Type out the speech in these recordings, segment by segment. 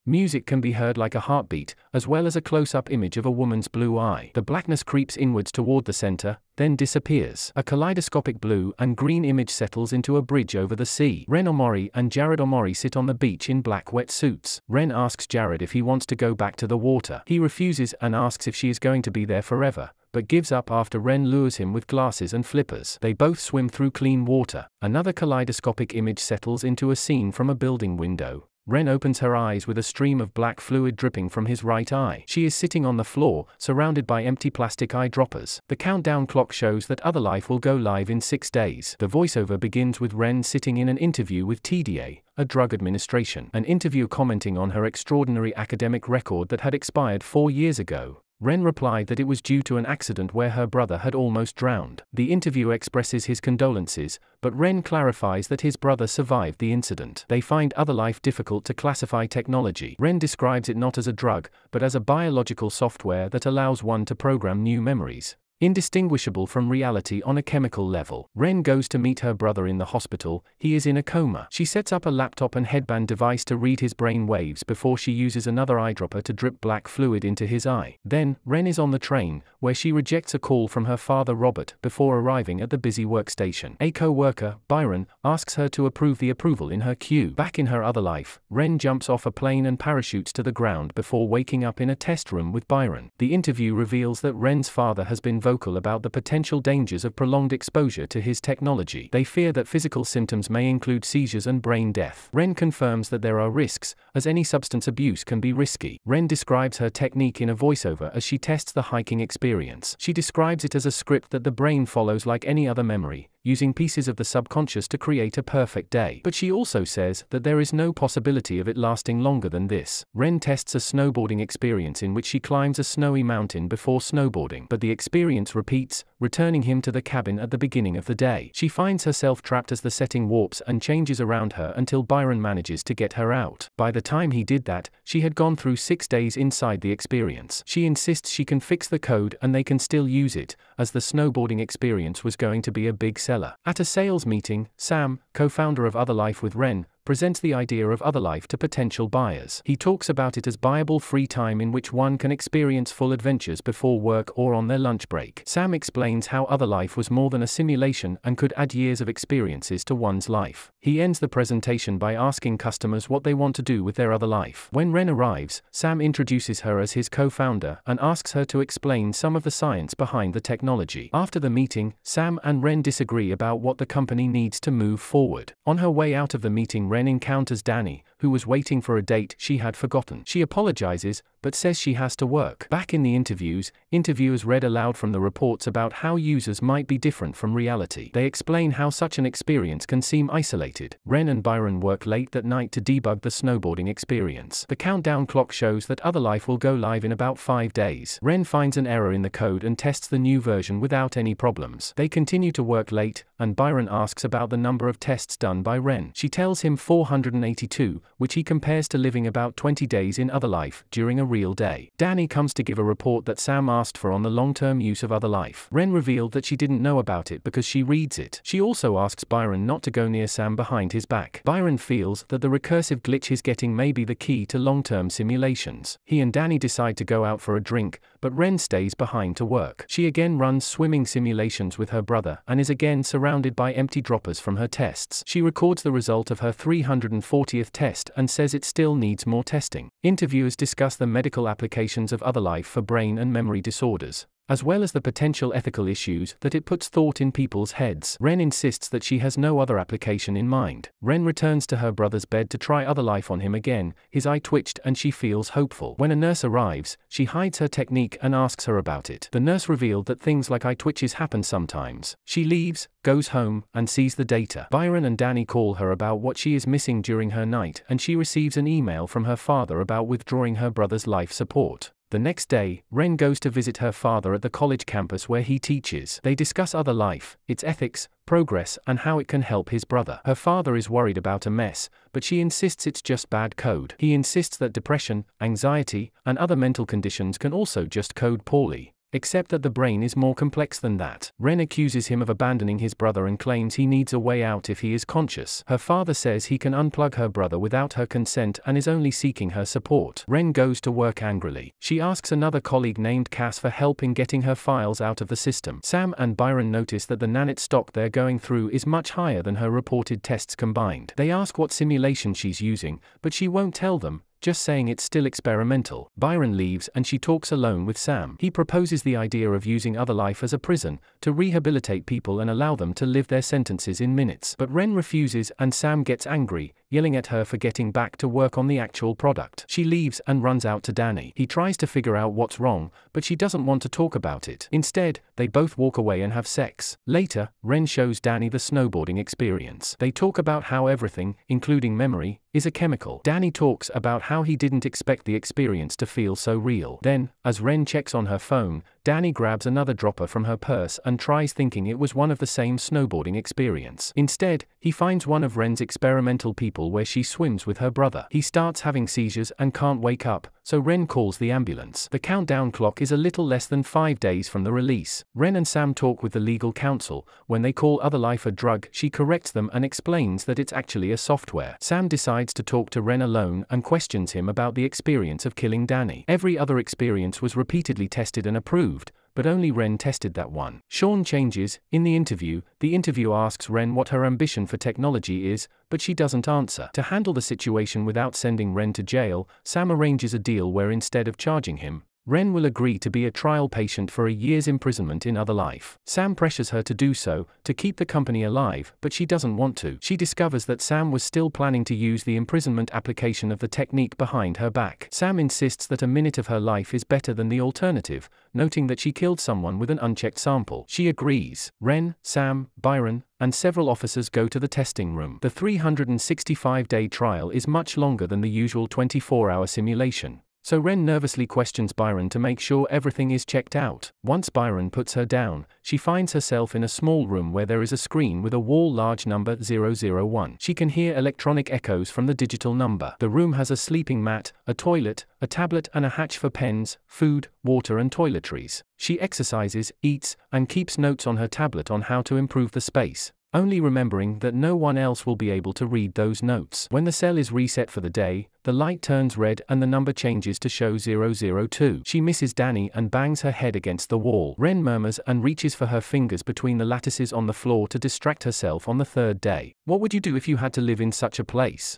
Music can be heard like a heartbeat, as well as a close-up image of a woman's blue eye. The blackness creeps inwards toward the center, then disappears. A kaleidoscopic blue and green image settles into a bridge over the sea. Ren Omori and Jared Omori sit on the beach in black wetsuits. Ren asks Jared if he wants to go back to the water. He refuses and asks if she is going to be there forever, but gives up after Ren lures him with glasses and flippers. They both swim through clean water. Another kaleidoscopic image settles into a scene from a building window. Ren opens her eyes with a stream of black fluid dripping from his right eye. She is sitting on the floor, surrounded by empty plastic eyedroppers. The countdown clock shows that Other Life will go live in 6 days. The voiceover begins with Ren sitting in an interview with TDA, a drug administration. An interviewer commenting on her extraordinary academic record that had expired 4 years ago. Ren replied that it was due to an accident where her brother had almost drowned. The interviewer expresses his condolences, but Ren clarifies that his brother survived the incident. They find Other Life difficult to classify technology. Ren describes it not as a drug, but as a biological software that allows one to program new memories, indistinguishable from reality on a chemical level. Ren goes to meet her brother in the hospital. He is in a coma. She sets up a laptop and headband device to read his brain waves before she uses another eyedropper to drip black fluid into his eye. Then, Ren is on the train, where she rejects a call from her father Robert before arriving at the busy workstation. A co-worker, Byron, asks her to approve the approval in her queue. Back in her other life, Ren jumps off a plane and parachutes to the ground before waking up in a test room with Byron. The interview reveals that Ren's father has been vocal about the potential dangers of prolonged exposure to his technology. They fear that physical symptoms may include seizures and brain death. Ren confirms that there are risks, as any substance abuse can be risky. Ren describes her technique in a voiceover as she tests the hiking experience. She describes it as a script that the brain follows like any other memory, using pieces of the subconscious to create a perfect day. But she also says that there is no possibility of it lasting longer than this. Ren tests a snowboarding experience in which she climbs a snowy mountain before snowboarding, but the experience repeats, returning him to the cabin at the beginning of the day. She finds herself trapped as the setting warps and changes around her until Byron manages to get her out. By the time he did that, she had gone through 6 days inside the experience. She insists she can fix the code and they can still use it, as the snowboarding experience was going to be a big seller. At a sales meeting, Sam, co-founder of Other Life with Ren, presents the idea of Other Life to potential buyers. He talks about it as buyable free time in which one can experience full adventures before work or on their lunch break. Sam explains how Other Life was more than a simulation and could add years of experiences to one's life. He ends the presentation by asking customers what they want to do with their other life. When Ren arrives, Sam introduces her as his co-founder and asks her to explain some of the science behind the technology. After the meeting, Sam and Ren disagree about what the company needs to move forward. On her way out of the meeting, Ren encounters Danny, who was waiting for a date she had forgotten. She apologizes, but says she has to work. Back in the interviews, interviewers read aloud from the reports about how users might be different from reality. They explain how such an experience can seem isolated. Ren and Byron work late that night to debug the snowboarding experience. The countdown clock shows that Other Life will go live in about 5 days. Ren finds an error in the code and tests the new version without any problems. They continue to work late, and Byron asks about the number of tests done by Ren. She tells him 482, which he compares to living about 20 days in Other Life during a real day. Danny comes to give a report that Sam asked for on the long-term use of Other Life. Ren revealed that she didn't know about it because she reads it. She also asks Byron not to go near Sam behind his back. Byron feels that the recursive glitch he's getting may be the key to long-term simulations. He and Danny decide to go out for a drink, but Ren stays behind to work. She again runs swimming simulations with her brother and is again surrounded by empty droppers from her tests. She records the result of her 340th test and says it still needs more testing. Interviewers discuss the medical applications of Other Life for brain and memory disorders, as well as the potential ethical issues that it puts thought in people's heads. Ren insists that she has no other application in mind. Ren returns to her brother's bed to try Other Life on him again. His eye twitched and she feels hopeful. When a nurse arrives, she hides her technique and asks her about it. The nurse revealed that things like eye twitches happen sometimes. She leaves, goes home, and sees the data. Byron and Danny call her about what she is missing during her night, and she receives an email from her father about withdrawing her brother's life support. The next day, Ren goes to visit her father at the college campus where he teaches. They discuss Other Life, its ethics, progress, and how it can help his brother. Her father is worried about a mess, but she insists it's just bad code. He insists that depression, anxiety, and other mental conditions can also just code poorly, except that the brain is more complex than that. Ren accuses him of abandoning his brother and claims he needs a way out if he is conscious. Her father says he can unplug her brother without her consent and is only seeking her support. Ren goes to work angrily. She asks another colleague named Cass for help in getting her files out of the system. Sam and Byron notice that the nanite stock they're going through is much higher than her reported tests combined. They ask what simulation she's using, but she won't tell them, just saying it's still experimental. Byron leaves and she talks alone with Sam. He proposes the idea of using other life as a prison, to rehabilitate people and allow them to live their sentences in minutes. But Ren refuses and Sam gets angry, yelling at her for getting back to work on the actual product. She leaves and runs out to Danny. He tries to figure out what's wrong, but she doesn't want to talk about it. Instead, they both walk away and have sex. Later, Ren shows Danny the snowboarding experience. They talk about how everything, including memory, is a chemical. Danny talks about how he didn't expect the experience to feel so real. Then, as Ren checks on her phone, Danny grabs another dropper from her purse and tries thinking it was one of the same snowboarding experience. Instead, he finds one of Ren's experimental people where she swims with her brother. He starts having seizures and can't wake up, so Ren calls the ambulance. The countdown clock is a little less than 5 days from the release. Ren and Sam talk with the legal counsel. When they call other life a drug, she corrects them and explains that it's actually a software. Sam decides to talk to Ren alone and questions him about the experience of killing Danny. Every other experience was repeatedly tested and approved, but only Ren tested that one. Sean changes. In the interview asks Ren what her ambition for technology is, but she doesn't answer. To handle the situation without sending Ren to jail, Sam arranges a deal where instead of charging him, Ren will agree to be a trial patient for a year's imprisonment in other life. Sam pressures her to do so, to keep the company alive, but she doesn't want to. She discovers that Sam was still planning to use the imprisonment application of the technique behind her back. Sam insists that a minute of her life is better than the alternative, noting that she killed someone with an unchecked sample. She agrees. Ren, Sam, Byron, and several officers go to the testing room. The 365-day trial is much longer than the usual 24-hour simulation, so Ren nervously questions Byron to make sure everything is checked out. Once Byron puts her down, she finds herself in a small room where there is a screen with a wall large number 001. She can hear electronic echoes from the digital number. The room has a sleeping mat, a toilet, a tablet and a hatch for pens, food, water and toiletries. She exercises, eats, and keeps notes on her tablet on how to improve the space, only remembering that no one else will be able to read those notes. When the cell is reset for the day, the light turns red and the number changes to show 002. She misses Danny and bangs her head against the wall. Ren murmurs and reaches for her fingers between the lattices on the floor to distract herself on the third day. What would you do if you had to live in such a place?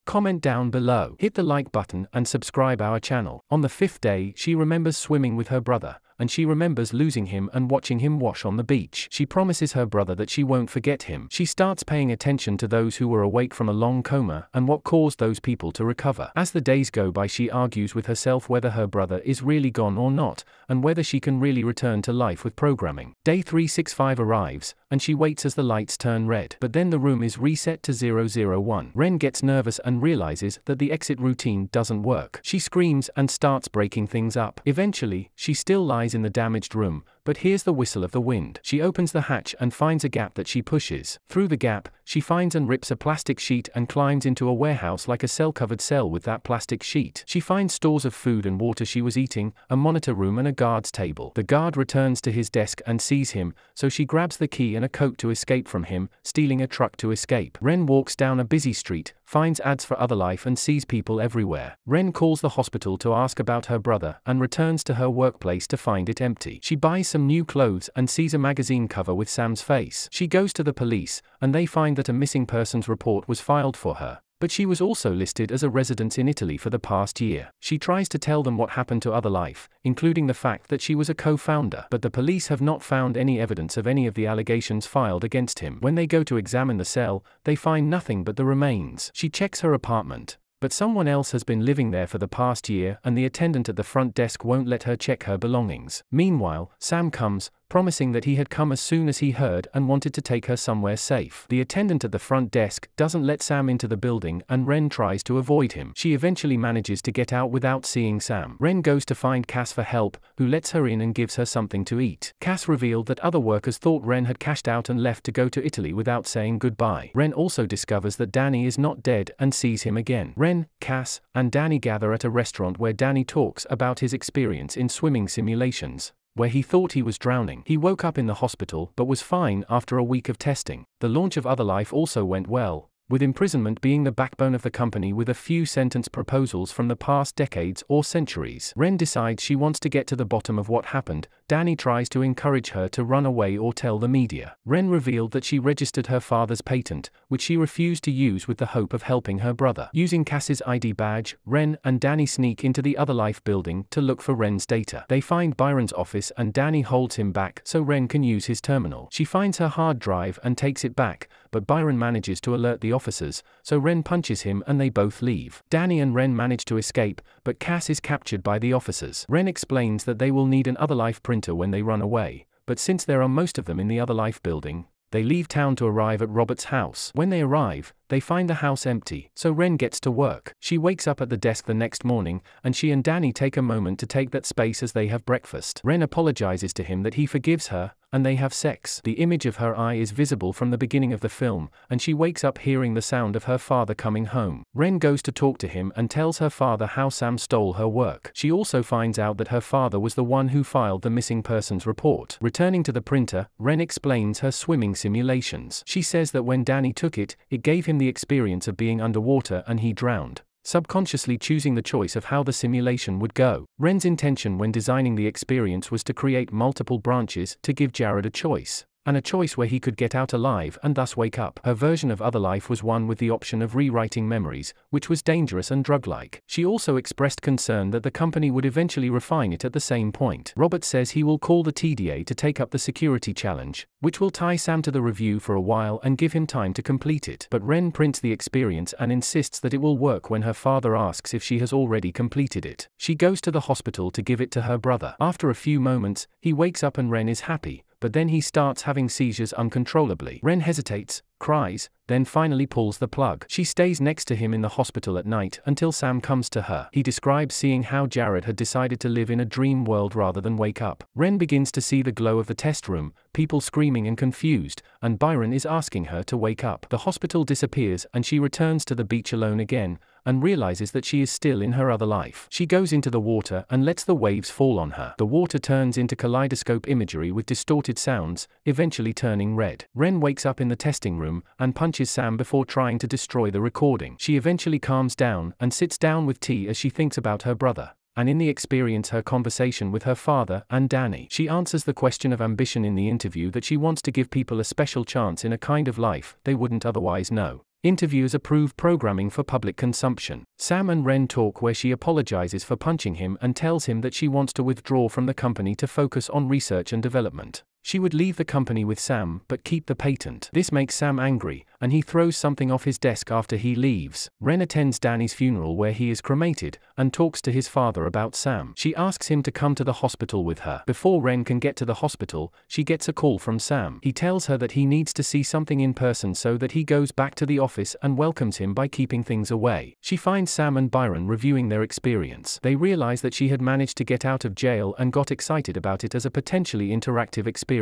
Comment down below. Hit the like button and subscribe our channel. On the 5th day, she remembers swimming with her brother, and she remembers losing him and watching him wash on the beach. She promises her brother that she won't forget him. She starts paying attention to those who were awake from a long coma and what caused those people to recover. As the days go by, she argues with herself whether her brother is really gone or not, and whether she can really return to life with programming. Day 365 arrives, and she waits as the lights turn red. But then the room is reset to 001. Ren gets nervous and realizes that the exit routine doesn't work. She screams and starts breaking things up. Eventually, she still lies in the damaged room, but hears the whistle of the wind. She opens the hatch and finds a gap that she pushes. Through the gap, she finds and rips a plastic sheet and climbs into a warehouse like a cell-covered cell with that plastic sheet. She finds stores of food and water she was eating, a monitor room and a guard's table. The guard returns to his desk and sees him, so she grabs the key and a coat to escape from him, stealing a truck to escape. Ren walks down a busy street, finds ads for other life and sees people everywhere. Ren calls the hospital to ask about her brother and returns to her workplace to find it empty. She buys some new clothes and sees a magazine cover with Sam's face. She goes to the police, and they find that a missing persons report was filed for her, but she was also listed as a resident in Italy for the past year. She tries to tell them what happened to other life, including the fact that she was a co-founder, but the police have not found any evidence of any of the allegations filed against him. When they go to examine the cell, they find nothing but the remains. She checks her apartment, but someone else has been living there for the past year and the attendant at the front desk won't let her check her belongings. Meanwhile, Sam comes, promising that he had come as soon as he heard and wanted to take her somewhere safe. The attendant at the front desk doesn't let Sam into the building and Ren tries to avoid him. She eventually manages to get out without seeing Sam. Ren goes to find Cass for help, who lets her in and gives her something to eat. Cass revealed that other workers thought Ren had cashed out and left to go to Italy without saying goodbye. Ren also discovers that Danny is not dead and sees him again. Ren, Cass, and Danny gather at a restaurant where Danny talks about his experience in swimming simulations. where he thought he was drowning. He woke up in the hospital but was fine after a week of testing. The launch of Other Life also went well, with imprisonment being the backbone of the company with a few sentence proposals from the past decades or centuries. Ren decides she wants to get to the bottom of what happened. Danny tries to encourage her to run away or tell the media. Ren revealed that she registered her father's patent, which she refused to use with the hope of helping her brother. Using Cass's ID badge, Ren and Danny sneak into the Other Life building to look for Ren's data. They find Byron's office and Danny holds him back so Ren can use his terminal. She finds her hard drive and takes it back, but Byron manages to alert the officers, so Ren punches him and they both leave. Danny and Ren manage to escape, but Cass is captured by the officers. Ren explains that they will need an Other Life printer when they run away, but since there are most of them in the Other Life building, they leave town to arrive at Robert's house. When they arrive, they find the house empty, so Ren gets to work. She wakes up at the desk the next morning, and she and Danny take a moment to take that space as they have breakfast. Ren apologizes to him that he forgives her, and they have sex. The image of her eye is visible from the beginning of the film, and she wakes up hearing the sound of her father coming home. Ren goes to talk to him and tells her father how Sam stole her work. She also finds out that her father was the one who filed the missing persons report. Returning to the printer, Ren explains her swimming simulations. She says that when Danny took it, it gave him the experience of being underwater and he drowned, subconsciously choosing the choice of how the simulation would go. Ren's intention when designing the experience was to create multiple branches to give Jared a choice, and a choice where he could get out alive and thus wake up. Her version of Other Life was one with the option of rewriting memories, which was dangerous and drug-like. She also expressed concern that the company would eventually refine it at the same point. Robert says he will call the TDA to take up the security challenge, which will tie Sam to the review for a while and give him time to complete it. But Ren prints the experience and insists that it will work when her father asks if she has already completed it. She goes to the hospital to give it to her brother. After a few moments, he wakes up and Ren is happy, but then he starts having seizures uncontrollably. Ren hesitates, cries, then finally pulls the plug. She stays next to him in the hospital at night until Sam comes to her. He describes seeing how Jared had decided to live in a dream world rather than wake up. Ren begins to see the glow of the test room, people screaming and confused, and Byron is asking her to wake up. The hospital disappears and she returns to the beach alone again, and realizes that she is still in her other life. She goes into the water and lets the waves fall on her. The water turns into kaleidoscope imagery with distorted sounds, eventually turning red. Ren wakes up in the testing room and punches Sam before trying to destroy the recording. She eventually calms down and sits down with tea as she thinks about her brother, and in the experience her conversation with her father and Danny. She answers the question of ambition in the interview that she wants to give people a special chance in a kind of life they wouldn't otherwise know. Interviewers approve programming for public consumption. Sam and Ren talk where she apologizes for punching him and tells him that she wants to withdraw from the company to focus on research and development. She would leave the company with Sam but keep the patent. This makes Sam angry, and he throws something off his desk after he leaves. Ren attends Danny's funeral where he is cremated, and talks to his father about Sam. She asks him to come to the hospital with her. Before Ren can get to the hospital, she gets a call from Sam. He tells her that he needs to see something in person, so that he goes back to the office and welcomes him by keeping things away. She finds Sam and Byron reviewing their experience. They realize that she had managed to get out of jail and got excited about it as a potentially interactive experience.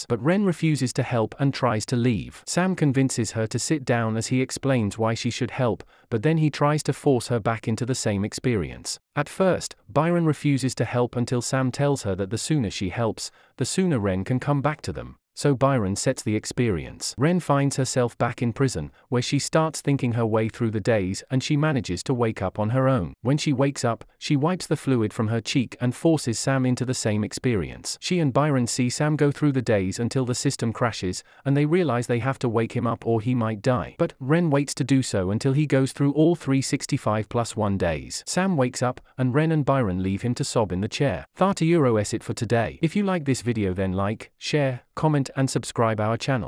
But Ren refuses to help and tries to leave. Sam convinces her to sit down as he explains why she should help, but then he tries to force her back into the same experience. At first, Byron refuses to help until Sam tells her that the sooner she helps, the sooner Ren can come back to them. So Byron sets the experience. Ren finds herself back in prison, where she starts thinking her way through the days and she manages to wake up on her own. When she wakes up, she wipes the fluid from her cheek and forces Sam into the same experience. She and Byron see Sam go through the days until the system crashes, and they realize they have to wake him up or he might die. But Ren waits to do so until he goes through all 365 plus 1 days. Sam wakes up, and Ren and Byron leave him to sob in the chair. €30 it for today. If you like this video, then like, share, comment and subscribe our channel.